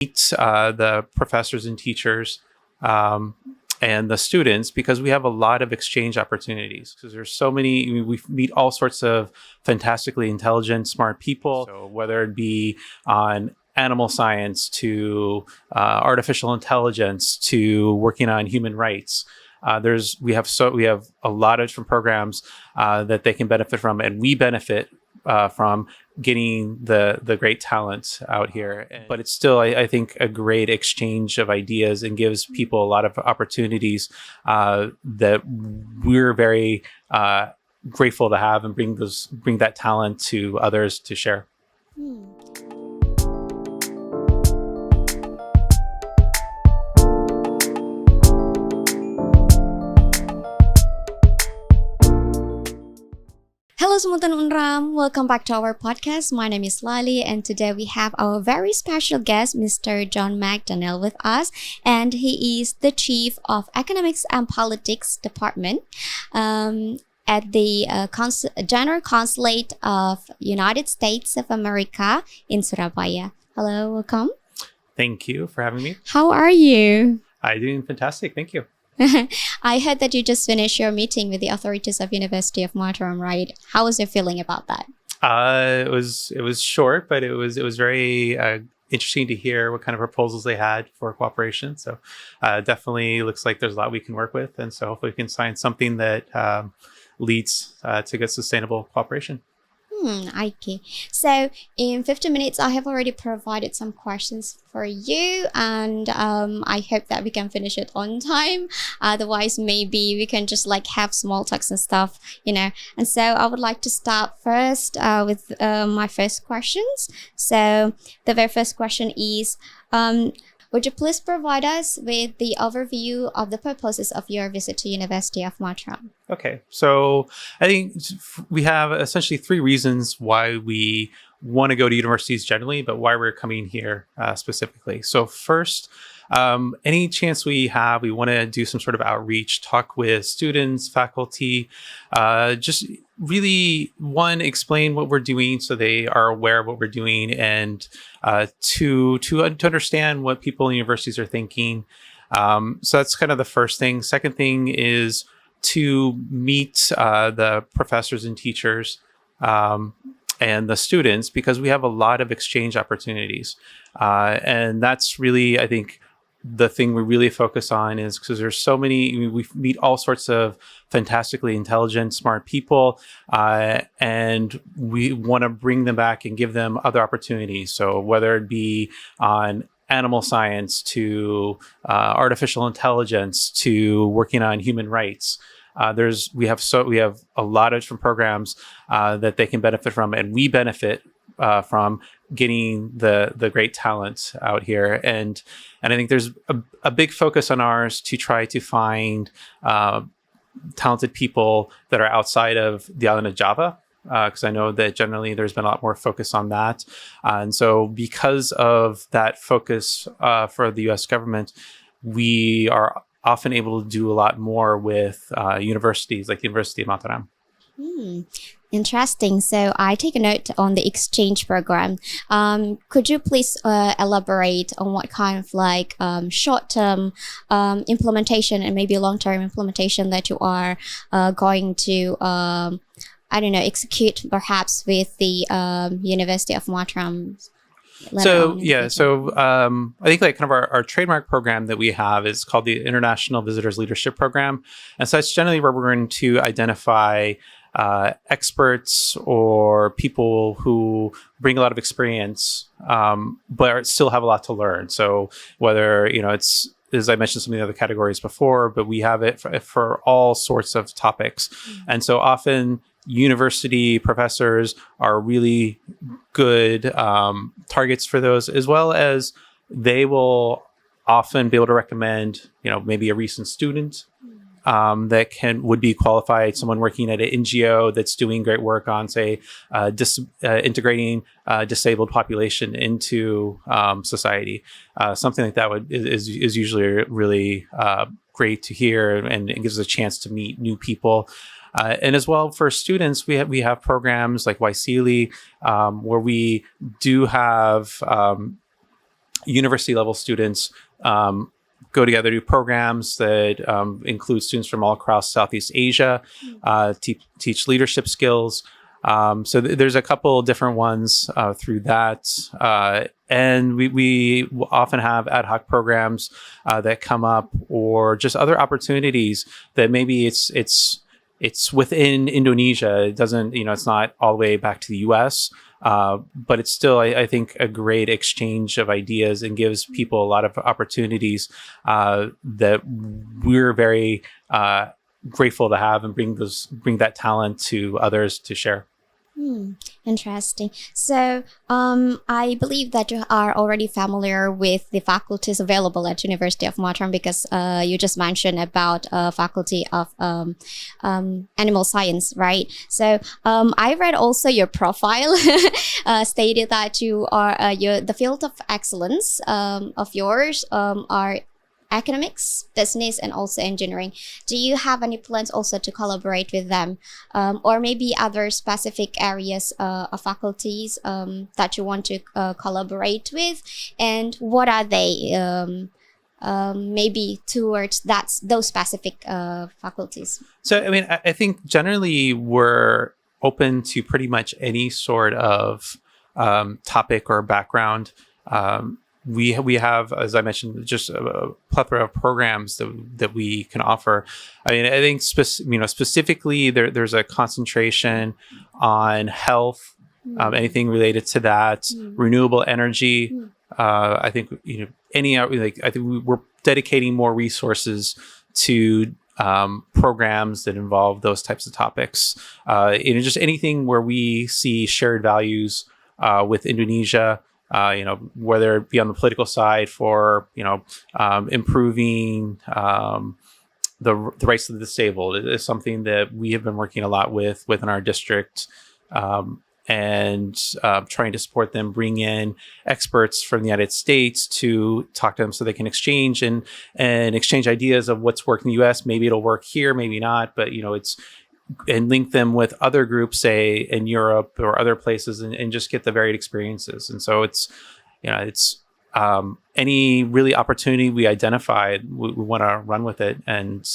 the professors and teachers and the students, because we have a lot of exchange opportunities. Because there's so many, we meet all sorts of fantastically intelligent, smart people. So whether it be on animal science to artificial intelligence to working on human rights. We have a lot of different programs that they can benefit from, and we benefit from getting the great talent out here. But it's still, I think, a great exchange of ideas and gives people a lot of opportunities that we're very grateful to have, and bring that talent to others to share. Hello Semeton Unram, welcome back to our podcast. My name is Lali, and today we have our very special guest, Mr. John McDaniel, with us, and he is the Chief of Economics and Politics Department at the General Consulate of United States of Amerika in Surabaya. Hello, welcome. Thank you for having me. How are you? I'm doing fantastic, thank you. I heard that you just finished your meeting with the authorities of University of Mataram, right? How was your feeling about that? It was short, but it was very interesting to hear what kind of proposals they had for cooperation. So definitely looks like there's a lot we can work with, and so hopefully we can sign something that leads to good sustainable cooperation. Okay. So in 15 minutes, I have already provided some questions for you, and I hope that we can finish it on time. Otherwise, maybe we can just have small talks and stuff, And so I would like to start first with my first questions. So the very first question is, would you please provide us with the overview of the purposes of your visit to University of Mataram? Okay, so I think we have essentially three reasons why we want to go to universities generally, but why we're coming here specifically. So first, any chance we have, we want to do some sort of outreach, talk with students, faculty, just really, one, explain what we're doing so they are aware of what we're doing, and to understand what people in universities are thinking. So that's kind of the first thing. Second thing is to meet the professors and teachers and the students, because we have a lot of exchange opportunities. And that's really, I think, the thing we really focus on, is because there's so many, we meet all sorts of fantastically intelligent, smart people, and we want to bring them back and give them other opportunities. So whether it be on animal science to artificial intelligence to working on human rights. We have a lot of different programs that they can benefit from, and we benefit from getting the great talent out here. And I think there's a big focus on ours to try to find talented people that are outside of the island of Java, because I know that generally there's been a lot more focus on that. And so because of that focus for the US government, we are often able to do a lot more with universities like the University of Mataram. Interesting. So I take a note on the exchange program. Could you please elaborate on what kind of short-term implementation and maybe long-term implementation that you are going to execute perhaps with the University of Mataram? So I think kind of our trademark program that we have is called the International Visitors Leadership Program. And so that's generally where we're going to identify experts or people who bring a lot of experience, but still have a lot to learn. So whether, it's, as I mentioned some of the other categories before, but we have it for all sorts of topics. Mm-hmm. And so often university professors are really good targets for those, as well as they will often be able to recommend, maybe a recent student that would be qualified, someone working at an NGO that's doing great work on, say, integrating disabled population into society. Something like that is usually really great to hear, and it gives us a chance to meet new people. And as well for students, we have programs like Waisili, where we do have university level students go together, do programs that include students from all across Southeast Asia, teach leadership skills. So there's a couple different ones through that. And we often have ad hoc programs that come up, or just other opportunities that maybe it's within Indonesia. It doesn't, it's not all the way back to the US. But it's still, I think, a great exchange of ideas, and gives people a lot of opportunities that we're very grateful to have, and bring that talent to others to share. Interesting. So I believe that you are already familiar with the faculties available at University of Mataram, because you just mentioned about Faculty of Animal Science, right? So I read also your profile stated that you are the field of excellence of yours are economics, business, and also engineering. Do you have any plans also to collaborate with them, or maybe other specific areas of faculties that you want to collaborate with, and what are they maybe towards those specific faculties? So, I mean, I think generally we're open to pretty much any sort of topic or background. We have, as I mentioned, just a plethora of programs that we can offer. I mean, I think specifically there's a concentration on health, anything related to that, renewable energy. I think I think we're dedicating more resources to programs that involve those types of topics. Just anything where we see shared values with Indonesia. Whether it be on the political side for, improving the rights of the disabled, is something that we have been working a lot within our district, and trying to support them, bring in experts from the United States to talk to them so they can exchange and exchange ideas of what's worked in the US. Maybe it'll work here, maybe not, but, and link them with other groups, say in Europe or other places, and just get the varied experiences. And so it's any really opportunity we identify, we want to run with it. And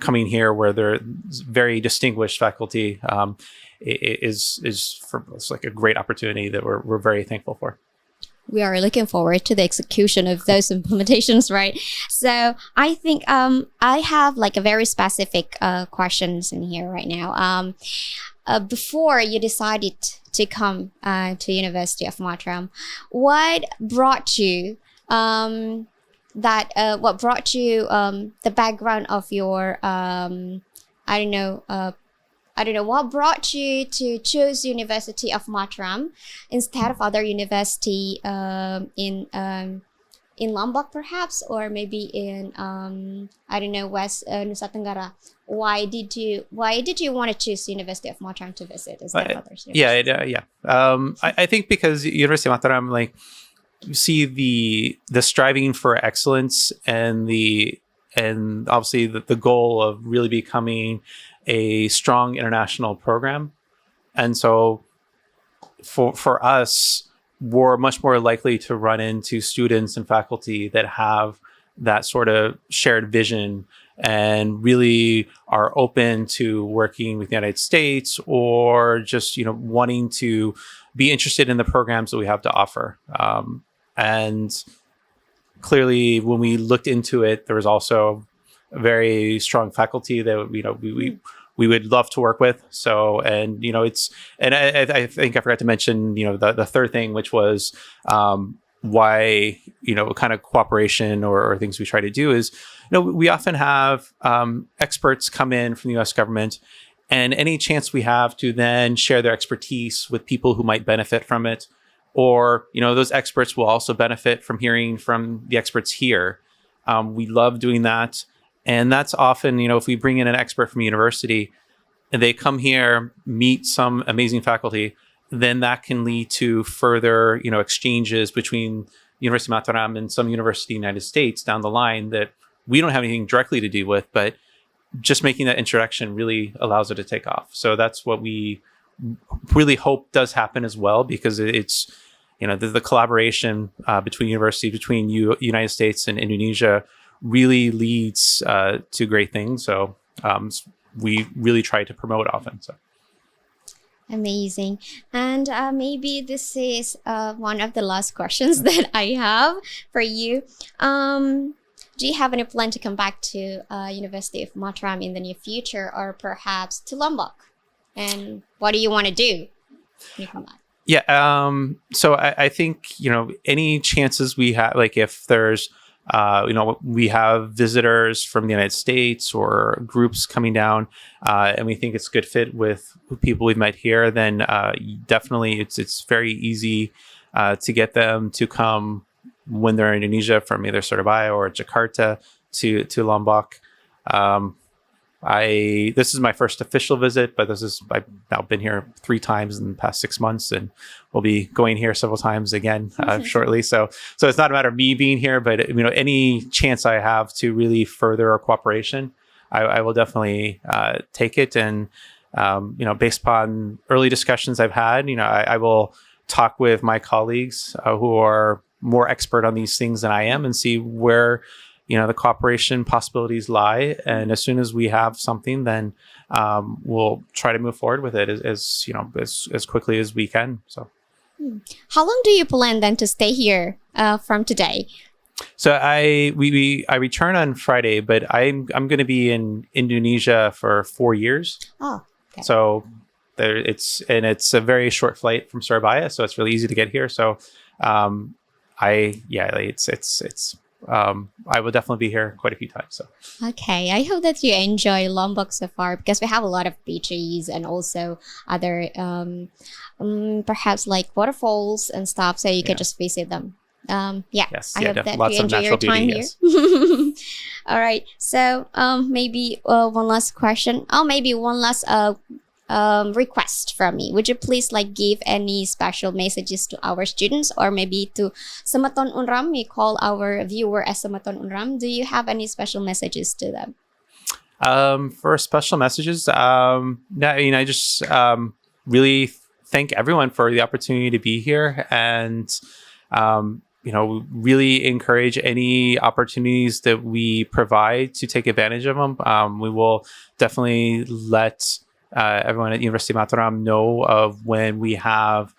coming here where there's very distinguished faculty is for us like a great opportunity that we're very thankful for. We are looking forward to the execution of those implementations, right? So I think I have like a very specific questions in here right now. Before you decided to come to University of Mataram, what brought you the background of your what brought you to choose University of Mataram instead of other university in Lombok perhaps, or maybe in West Nusa Tenggara? Why did you want to choose University of Mataram to visit instead of others? I think because University of Mataram, like, you see the striving for excellence and obviously the goal of really becoming a strong international program. And so for us, we're much more likely to run into students and faculty that have that sort of shared vision and really are open to working with the United States, or just, wanting to be interested in the programs that we have to offer. And clearly when we looked into it, there was also a very strong faculty that, we would love to work with. So, and, I think I forgot to mention, the third thing, which was why, kind of cooperation or things we try to do is, we often have experts come in from the US government, and any chance we have to then share their expertise with people who might benefit from it, or, those experts will also benefit from hearing from the experts here. We love doing that. And that's often, if we bring in an expert from a university and they come here, meet some amazing faculty, then that can lead to further, exchanges between University of Mataram and some university in the United States down the line that we don't have anything directly to do with, but just making that introduction really allows it to take off. So that's what we really hope does happen as well, because it's the collaboration between universities, between United States and Indonesia really leads to great things. So we really try to promote often. So. Amazing. And maybe this is one of the last questions that I have for you. Do you have any plan to come back to University of Mataram in the near future, or perhaps to Lombok? And what do you want to do when you come back? Yeah. So I think, any chances we have, like if there's, we have visitors from the United States or groups coming down, and we think it's a good fit with people we've met here, then definitely it's very easy to get them to come when they're in Indonesia from either Surabaya or Jakarta to Lombok. This is my first official visit, but I've now been here 3 times in the past 6 months, and we'll be going here several times again shortly. So it's not a matter of me being here, but any chance I have to really further our cooperation, I will definitely take it. And based upon early discussions I've had, I will talk with my colleagues who are more expert on these things than I am, and see where the cooperation possibilities lie. And as soon as we have something, then we'll try to move forward with it as quickly as we can. So, how long do you plan then to stay here from today? So I return on Friday, but I'm going to be in Indonesia for 4 years. Oh, okay. So it's a very short flight from Surabaya, so it's really easy to get here. So I will definitely be here quite a few times. So. Okay, I hope that you enjoy Lombok so far, because we have a lot of beaches and also other perhaps like waterfalls and stuff, so you can just visit them. Yes, I hope that lots you of enjoy your natural time beauty, here. All right, so maybe one last question. Maybe one last request from me. Would you please give any special messages to our students, or maybe to Semeton Unram? We call our viewer as Semeton Unram. Do you have any special messages to them? For special messages, I just really thank everyone for the opportunity to be here, and really encourage any opportunities that we provide to take advantage of them. We will definitely let everyone at University of Mataram know of when we have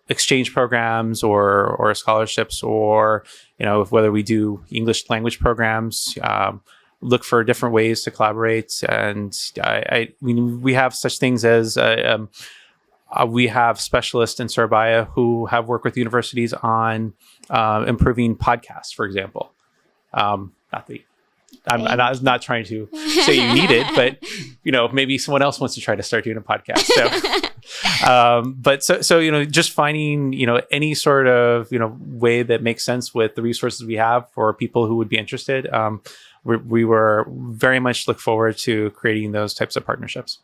exchange programs or scholarships, or whether we do English language programs. Look for different ways to collaborate, and we have such things as we have specialists in Surabaya who have worked with universities on improving podcasts, for example. I'm not trying to say you need it, but maybe someone else wants to try to start doing a podcast. So, just finding any sort of way that makes sense with the resources we have for people who would be interested. We were very much look forward to creating those types of partnerships.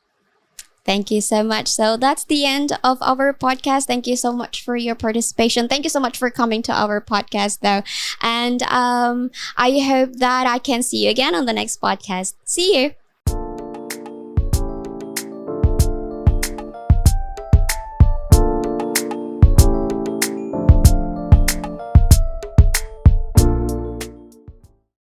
Thank you so much. So that's the end of our podcast. Thank you so much for your participation. Thank you so much for coming to our podcast, though. And I hope that I can see you again on the next podcast. See you.